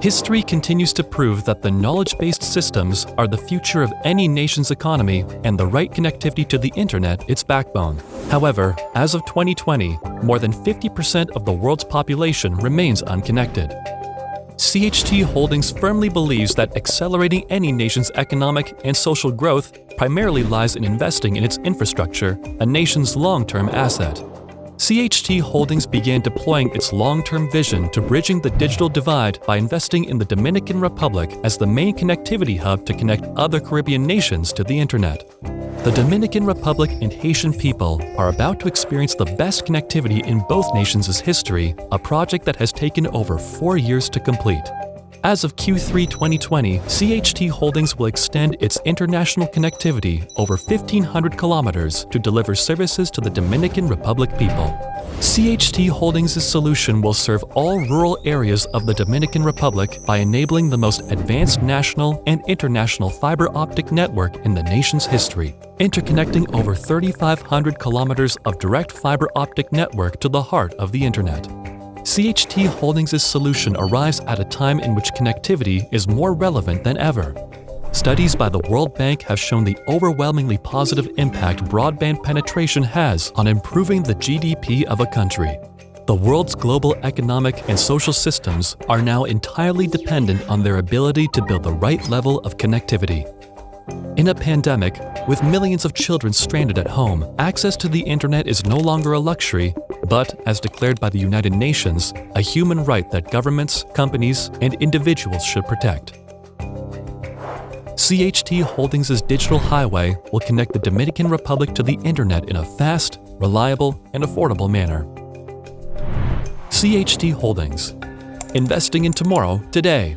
History continues to prove that the knowledge-based systems are the future of any nation's economy and the right connectivity to the internet its backbone. However, as of 2020, more than 50% of the world's population remains unconnected. CHT Holdings firmly believes that accelerating any nation's economic and social growth primarily lies in investing in its infrastructure, a nation's long-term asset. CHT Holdings began deploying its long-term vision to bridging the digital divide by investing in the Dominican Republic as the main connectivity hub to connect other Caribbean nations to the internet. The Dominican Republic and Haitian people are about to experience the best connectivity in both nations' history, a project that has taken over 4 years to complete. As of Q3 2020, CHT Holdings will extend its international connectivity over 1,500 kilometers to deliver services to the Dominican Republic people. CHT Holdings' solution will serve all rural areas of the Dominican Republic by enabling the most advanced national and international fiber optic network in the nation's history, interconnecting over 3,500 kilometers of direct fiber optic network to the heart of the internet. CHT Holdings' solution arrives at a time in which connectivity is more relevant than ever. Studies by the World Bank have shown the overwhelmingly positive impact broadband penetration has on improving the GDP of a country. The world's global economic and social systems are now entirely dependent on their ability to build the right level of connectivity. In a pandemic, with millions of children stranded at home, access to the internet is no longer a luxury, but, as declared by the United Nations, a human right that governments, companies, and individuals should protect. CHT Holdings' digital highway will connect the Dominican Republic to the internet in a fast, reliable, and affordable manner. CHT Holdings. Investing in tomorrow, today.